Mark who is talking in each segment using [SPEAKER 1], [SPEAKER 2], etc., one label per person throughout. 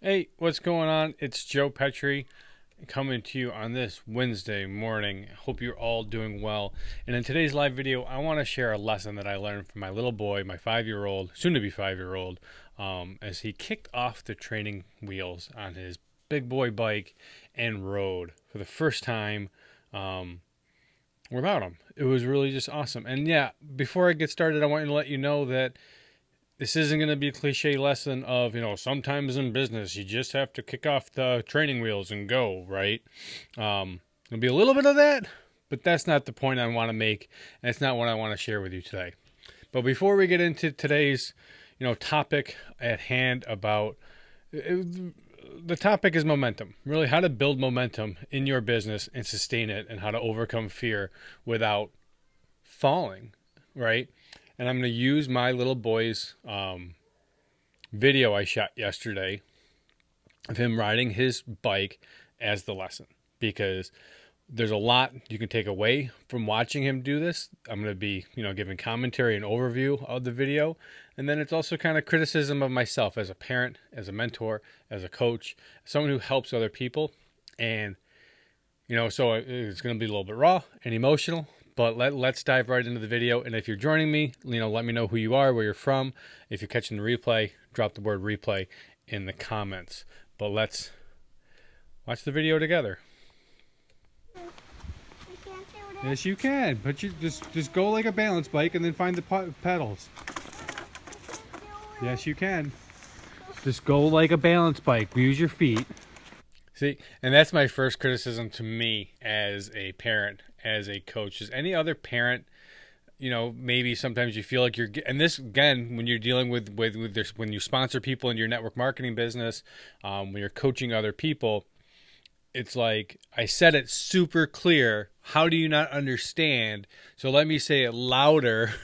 [SPEAKER 1] Hey, what's going on? It's Joe Petrie coming to you on this Wednesday morning. Hope you're all doing well. And in today's live video, I want to share a lesson that I learned from my little boy, my 5-year-old, soon to be 5-year-old, as he kicked off the training wheels on his big boy bike and rode for the first time without him. It was really just awesome. And yeah, before I get started, I want to let you know that this isn't going to be a cliche lesson of, sometimes in business, you just have to kick off the training wheels and go, right? There'll be a little bit of that, but that's not the point I want to make. And it's not what I want to share with you today. But before we get into today's, topic at hand about the topic is momentum, really how to build momentum in your business and sustain it and how to overcome fear without falling, right? And I'm going to use my little boy's video I shot yesterday of him riding his bike as the lesson, because there's a lot you can take away from watching him do this. I'm going to be, giving commentary and overview of the video. And then it's also kind of criticism of myself as a parent, as a mentor, as a coach, someone who helps other people. And, so it's going to be a little bit raw and emotional. But let's dive right into the video. And if you're joining me, let me know who you are, where you're from. If you're catching the replay, drop the word replay in the comments. But let's watch the video together.
[SPEAKER 2] I can't do that.
[SPEAKER 1] Yes, you can. But you just go like a balance bike and then find the pedals. Yes, you can. Just go like a balance bike. Use your feet. See, and that's my first criticism to me as a parent, as a coach. Is any other parent, maybe sometimes you feel like you're, and this again, when you're dealing with this, when you sponsor people in your network marketing business, when you're coaching other people, it's like I said it super clear. How do you not understand? So let me say it louder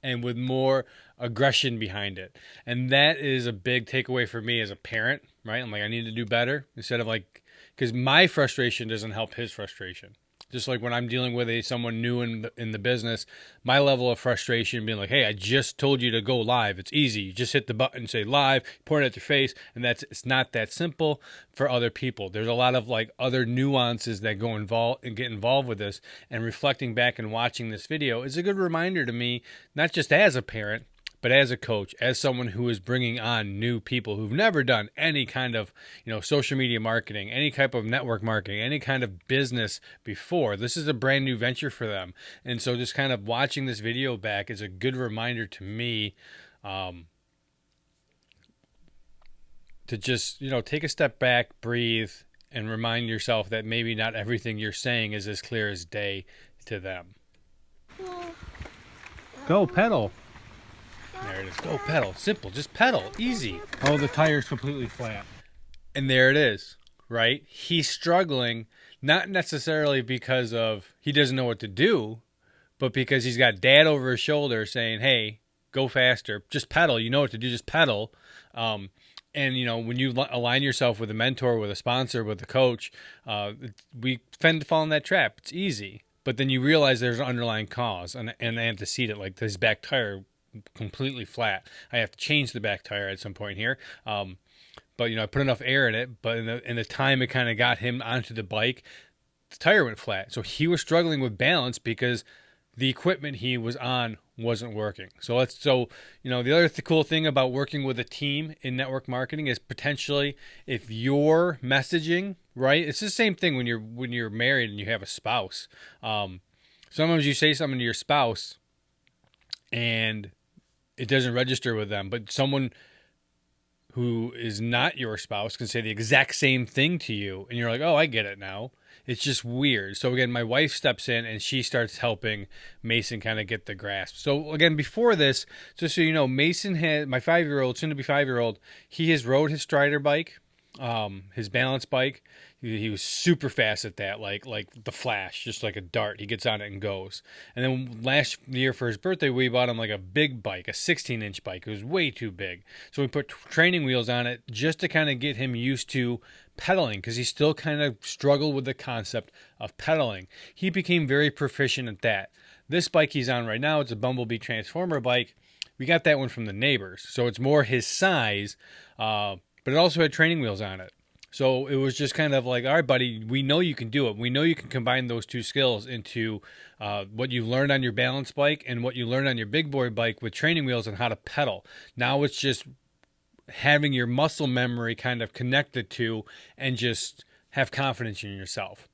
[SPEAKER 1] and with more aggression behind it. And that is a big takeaway for me as a parent, right? I'm like, I need to do better instead of like, because my frustration doesn't help his frustration. Just like when I'm dealing with someone new in the business, my level of frustration being like, hey, I just told you to go live. It's easy. You just hit the button, say live, point it at their face, and it's not that simple for other people. There's a lot of like other nuances that get involved with this. And reflecting back and watching this video is a good reminder to me, not just as a parent, but as a coach, as someone who is bringing on new people who've never done any kind of, social media marketing, any type of network marketing, any kind of business before. This is a brand new venture for them. And so just kind of watching this video back is a good reminder to me to just, take a step back, breathe, and remind yourself that maybe not everything you're saying is as clear as day to them. Go pedal. There it is. Go pedal. Simple. Just pedal. Easy. Oh, the tire's completely flat. And there it is, right? He's struggling, not necessarily because of he doesn't know what to do, but because he's got dad over his shoulder saying, hey, go faster. Just pedal. You know what to do. Just pedal. And, when you align yourself with a mentor, with a sponsor, with a coach, we tend to fall in that trap. It's easy. But then you realize there's an underlying cause, and antecedent, like this back tire completely flat. I have to change the back tire at some point here. But I put enough air in it, but in the time it kind of got him onto the bike, the tire went flat. So he was struggling with balance because the equipment he was on wasn't working. So the other cool thing about working with a team in network marketing is potentially if your messaging, right? It's the same thing when you're married and you have a spouse. Sometimes you say something to your spouse and it doesn't register with them, but someone who is not your spouse can say the exact same thing to you, and you're like, oh, I get it now. It's just weird. So again, my wife steps in and she starts helping Mason kind of get the grasp. So again, before this, just so you know, Mason had, my 5-year-old, soon to be 5-year-old, he has rode his Strider bike, his balance bike. He was super fast at that, like the Flash, just like a dart. He gets on it and goes. And then last year for his birthday, we bought him like a big bike, a 16-inch bike. It was way too big. So we put training wheels on it just to kind of get him used to pedaling, because he still kind of struggled with the concept of pedaling. He became very proficient at that. This bike he's on right now, it's a Bumblebee Transformer bike. We got that one from the neighbors, so it's more his size. but it also had training wheels on it. So it was just kind of like, all right, buddy, we know you can do it. We know you can combine those two skills into what you learned on your balance bike and what you learned on your big boy bike with training wheels and how to pedal. Now it's just having your muscle memory kind of connected to and just have confidence in yourself.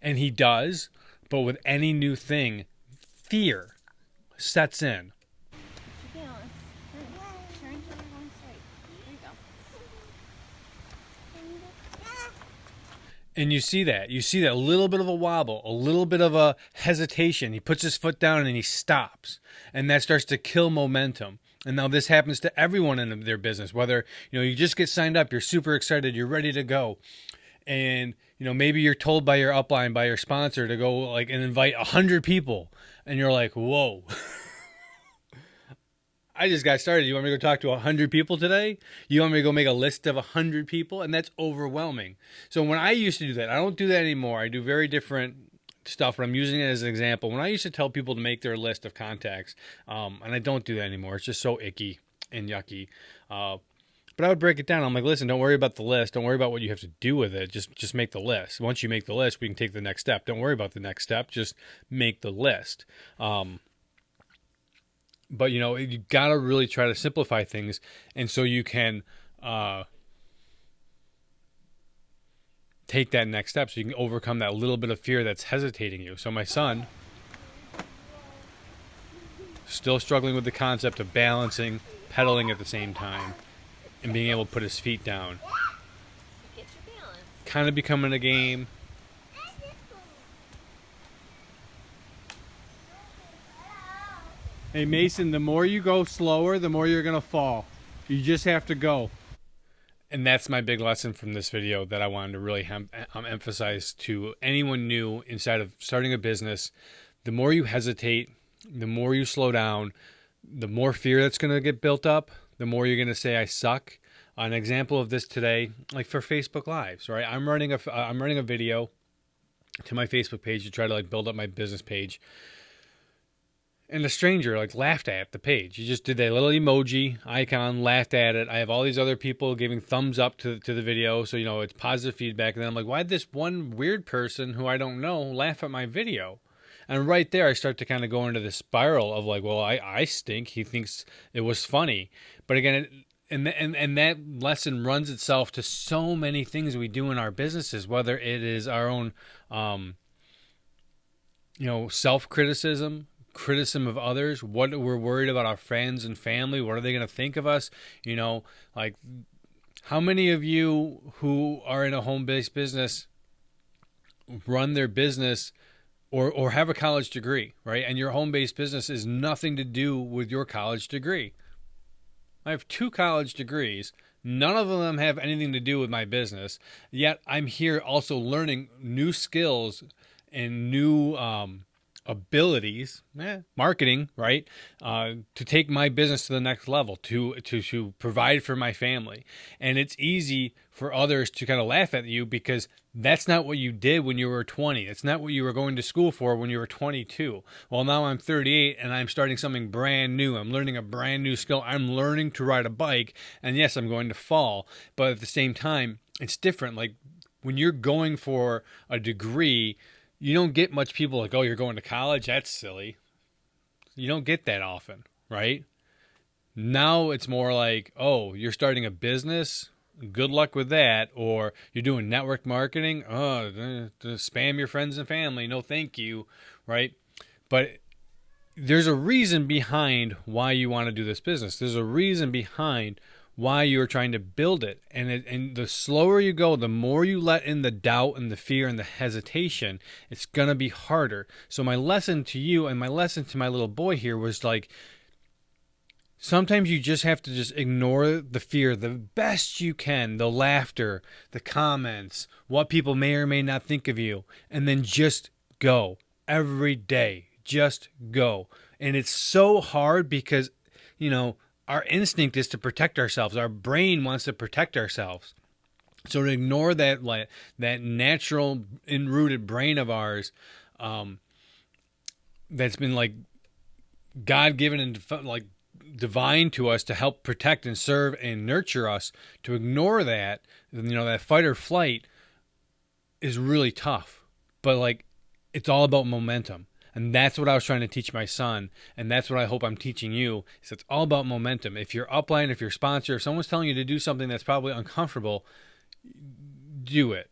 [SPEAKER 1] And he does, but with any new thing, fear sets in.
[SPEAKER 2] Balance. Turn to the wrong side. There you go.
[SPEAKER 1] And you see that little bit of a wobble, a little bit of a hesitation. He puts his foot down and he stops, and that starts to kill momentum. And now this happens to everyone in their business, whether, you just get signed up, you're super excited, you're ready to go. And, maybe you're told by your upline, by your sponsor to go and invite 100 people. And you're like, whoa, I just got started. You want me to go talk to 100 people today? You want me to go make a list of 100 people? And that's overwhelming. So when I used to do that, I don't do that anymore. I do very different stuff, but I'm using it as an example. When I used to tell people to make their list of contacts, and I don't do that anymore. It's just so icky and yucky. But I would break it down. I'm like, listen, don't worry about the list. Don't worry about what you have to do with it. Just make the list. Once you make the list, we can take the next step. Don't worry about the next step. Just make the list. But, you got to really try to simplify things. And so you can take that next step so you can overcome that little bit of fear that's hesitating you. So my son, still struggling with the concept of balancing, pedaling at the same time, and being able to put his feet down.
[SPEAKER 2] Get your balance.
[SPEAKER 1] Kind of becoming a game. Hey, Mason, the more you go slower, the more you're going to fall. You just have to go. And that's my big lesson from this video that I wanted to really emphasize to anyone new inside of starting a business. The more you hesitate, the more you slow down, the more fear that's going to get built up, the more you're going to say, I suck. An example of this today, like for Facebook Lives, right? I'm running a video to my Facebook page to try to build up my business page. And a stranger laughed at the page. He just did that little emoji icon, laughed at it. I have all these other people giving thumbs up to the video. So, it's positive feedback. And then I'm like, why did this one weird person who I don't know laugh at my video? And right there, I start to kind of go into this spiral of well, I stink. He thinks it was funny. But again, and that lesson runs itself to so many things we do in our businesses, whether it is our own, self-criticism, criticism of others, what we're worried about our friends and family, what are they going to think of us? How many of you who are in a home-based business run their business or have a college degree, right? And your home-based business is nothing to do with your college degree. I have 2 college degrees. None of them have anything to do with my business. Yet I'm here also learning new skills and new abilities, marketing, right? To take my business to the next level, to provide for my family. And it's easy for others to kind of laugh at you because that's not what you did when you were 20. It's not what you were going to school for when you were 22. Well, now I'm 38 and I'm starting something brand new. I'm learning a brand new skill. I'm learning to ride a bike. And yes, I'm going to fall. But at the same time, it's different. When you're going for a degree, you don't get much people oh, you're going to college? That's silly. You don't get that often, right? Now it's more oh, you're starting a business? Good luck with that. Or you're doing network marketing? Oh, to spam your friends and family. No, thank you, right? But there's a reason behind why you want to do this business. There's a reason behind why you're trying to build it. And the slower you go, the more you let in the doubt and the fear and the hesitation, it's going to be harder. So my lesson to you and my lesson to my little boy here was sometimes you just have to just ignore the fear the best you can, the laughter, the comments, what people may or may not think of you, and then just go every day. Just go. And it's so hard because, our instinct is to protect ourselves. Our brain wants to protect ourselves. So to ignore that natural enrooted brain of ours, that's been God-given and divine to us to help protect and serve and nurture us. To ignore that, that fight or flight is really tough. But like, it's all about momentum. And that's what I was trying to teach my son. And that's what I hope I'm teaching you, is it's all about momentum. If your upline, if your sponsor, if someone's telling you to do something that's probably uncomfortable, do it.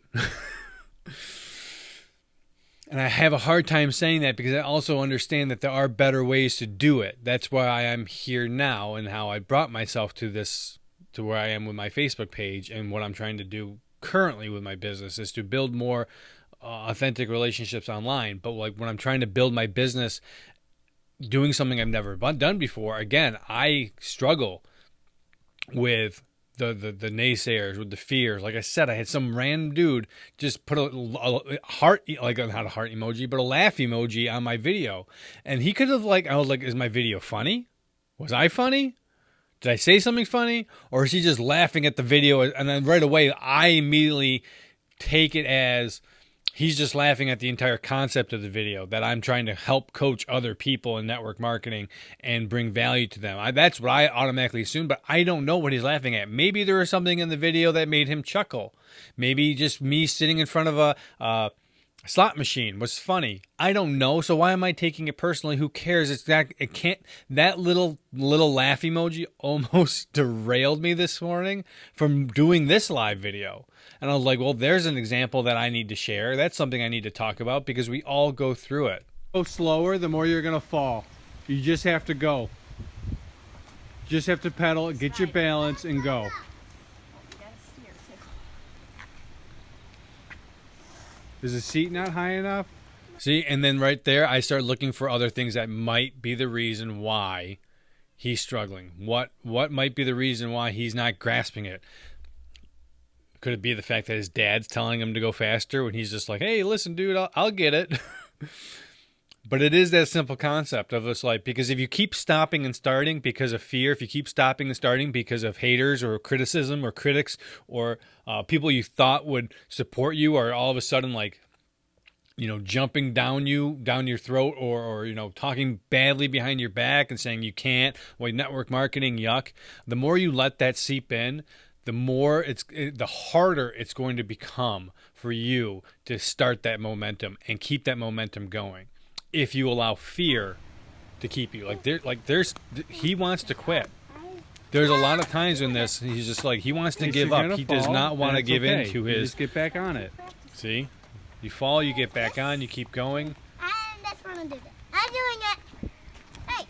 [SPEAKER 1] And I have a hard time saying that because I also understand that there are better ways to do it. That's why I am here now, and how I brought myself to where I am with my Facebook page, and what I'm trying to do currently with my business is to build more authentic relationships online. But like, when I'm trying to build my business doing something I've never done before, again, I struggle with the naysayers, with the fears. Like I said, I had some random dude just put a heart, like not a heart emoji, but a laugh emoji on my video. And he could have I was like, is my video funny? Was I funny? Did I say something funny? Or is he just laughing at the video? And then right away, I immediately take it as he's just laughing at the entire concept of the video, that I'm trying to help coach other people in network marketing and bring value to them. That's what I automatically assume, but I don't know what he's laughing at. Maybe there was something in the video that made him chuckle. Maybe just me sitting in front of a slot machine was funny. I don't know. So why am I taking it personally? Who cares? That little laugh emoji almost derailed me this morning from doing this live video. And I was like, well, there's an example that I need to share. That's something I need to talk about, because we all go through it. Go slower, the more you're going to fall. You just have to go. You just have to pedal, get your balance, and go.
[SPEAKER 2] You gotta steer too.
[SPEAKER 1] Is the seat not high enough? See, and then right there, I start looking for other things that might be the reason why he's struggling. What might be the reason why he's not grasping it? Could it be the fact that his dad's telling him to go faster when he's just like, hey, listen, dude, I'll get it. But it is that simple concept of us, like, because if you keep stopping and starting because of fear, if you keep stopping and starting because of haters or criticism or critics or people you thought would support you, are all of a sudden like, jumping down your throat, or talking badly behind your back and saying you can't, network marketing, yuck. The more you let that seep in, the harder it's going to become for you to start that momentum and keep that momentum going. If you allow fear to keep you, he wants to quit. There's a lot of times in this, he's just like, he wants to give up. He does not want to give in to his.
[SPEAKER 3] Just get back on it.
[SPEAKER 1] See, you fall, you get back on, you keep going.
[SPEAKER 2] And that's what I'm doing. I'm doing it. Hey.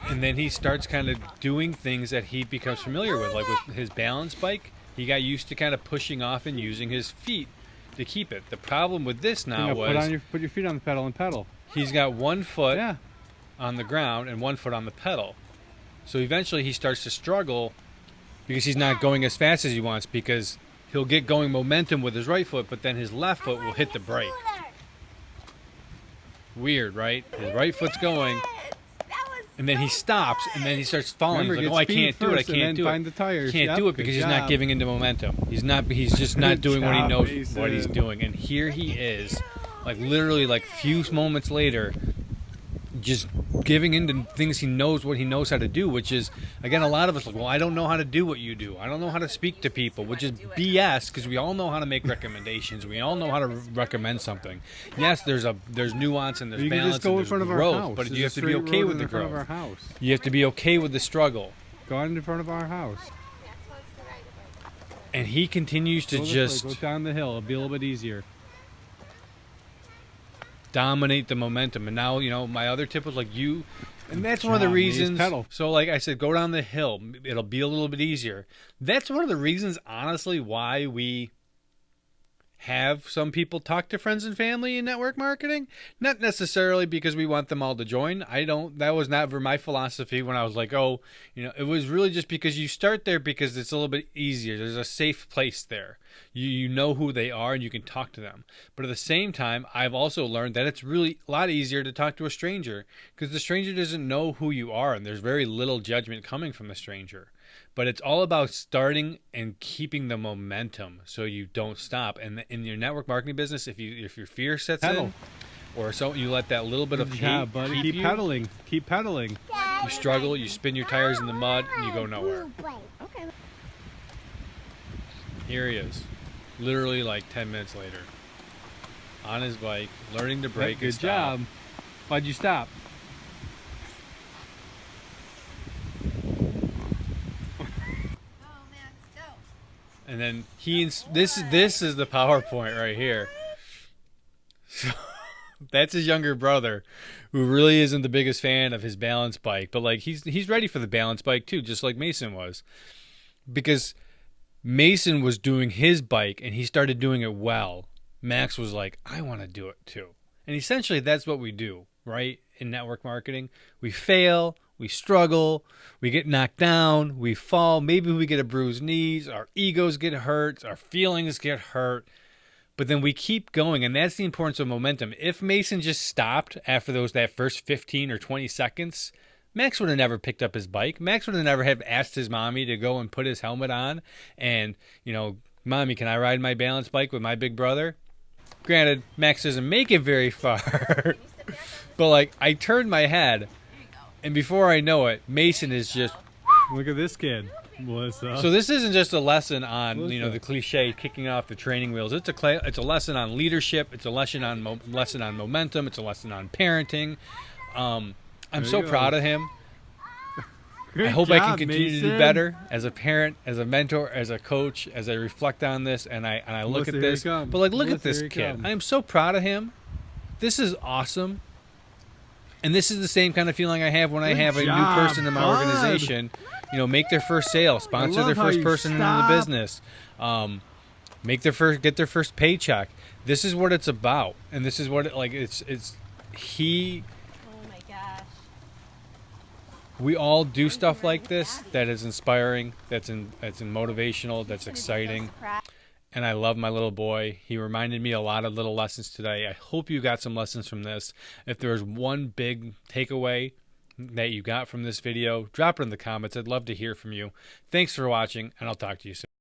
[SPEAKER 1] And then he starts kind of doing things that he becomes familiar with, like with his balance bike. He got used to kind of pushing off and using his feet to keep it. The problem with this now was
[SPEAKER 3] put your feet on the pedal and pedal.
[SPEAKER 1] He's got one foot on the ground and one foot on the pedal. So eventually he starts to struggle because he's not going as fast as he wants, because he'll get going momentum with his right foot, but then his left foot will hit the brake. Weird, right? His right foot's going, and then he stops, and then he starts falling. He's like, I can't do it. I can't do it.
[SPEAKER 3] Find the tires.
[SPEAKER 1] Can't do it because he's not giving into momentum. He's just not doing what he knows what he's doing. And here he is, like literally like few moments later, just giving into things he knows what he knows how to do, which is, again, a lot of us like, well, I don't know how to do what you do. I don't know how to speak to people, which is BS, because we all know how to make recommendations. We all know how to recommend something. Yes, there's nuance and there's balance and there's growth, but you have to be okay with the growth. You have to be okay with the struggle.
[SPEAKER 3] Go out in front of our house.
[SPEAKER 1] And he continues to
[SPEAKER 3] go down the hill. It'll be a little bit easier.
[SPEAKER 1] Dominate the momentum. And now, my other tip was like, and that's one of the reasons. So like I said, go down the hill. It'll be a little bit easier. That's one of the reasons, honestly, why we have some people talk to friends and family in network marketing. Not necessarily because we want them all to join. That was never my philosophy when I was like, it was really just because you start there because it's a little bit easier. There's a safe place there. You know who they are and you can talk to them. But at the same time, I've also learned that it's really a lot easier to talk to a stranger, because the stranger doesn't know who you are and there's very little judgment coming from the stranger. But it's all about starting and keeping the momentum so you don't stop. And in your network marketing business, if your fear sets in, or so you let that little bit of hate
[SPEAKER 3] buddy, keep pedaling. Keep pedaling.
[SPEAKER 1] You struggle, you spin your tires in the mud, and you go nowhere.
[SPEAKER 2] Okay.
[SPEAKER 1] Here he is, literally like 10 minutes later, on his bike, learning to brake.
[SPEAKER 3] Good
[SPEAKER 1] and stop.
[SPEAKER 3] job. Why'd you stop?
[SPEAKER 1] And then this is the PowerPoint right here. So that's his younger brother, who really isn't the biggest fan of his balance bike, but like he's ready for the balance bike too, just like Mason was, because Mason was doing his bike and he started doing it well. Max was like, I want to do it too, and essentially that's what we do, right? In network marketing, we fail. We struggle, we get knocked down, we fall, maybe we get a bruised knees, our egos get hurt, our feelings get hurt, but then we keep going, and that's the importance of momentum. If Mason just stopped after that first 15 or 20 seconds, Max would have never picked up his bike. Max would have never have asked his mommy to go and put his helmet on and, Mommy, can I ride my balance bike with my big brother? Granted, Max doesn't make it very far, but like I turned my head, and before I know it, Mason is just.
[SPEAKER 3] Look at this kid, Melissa.
[SPEAKER 1] So this isn't just a lesson on
[SPEAKER 3] Melissa.
[SPEAKER 1] the cliche kicking off the training wheels. It's a lesson on leadership. It's a lesson on momentum. It's a lesson on parenting. I'm so proud of him. I hope I can continue to do better as a parent, as a mentor, as a coach, as I reflect on this and I look at this. But like, look at this kid. I am so proud of him. This is awesome. And this is the same kind of feeling I have when I have a new person in my organization, make their first sale, sponsor their first person in the business, get their first paycheck. This is what it's about, and this is what Oh my
[SPEAKER 2] gosh.
[SPEAKER 1] We all do stuff like this that is inspiring, that's motivational, that's exciting. And I love my little boy. He reminded me a lot of little lessons today. I hope you got some lessons from this. If there's one big takeaway that you got from this video, drop it in the comments. I'd love to hear from you. Thanks for watching, and I'll talk to you soon.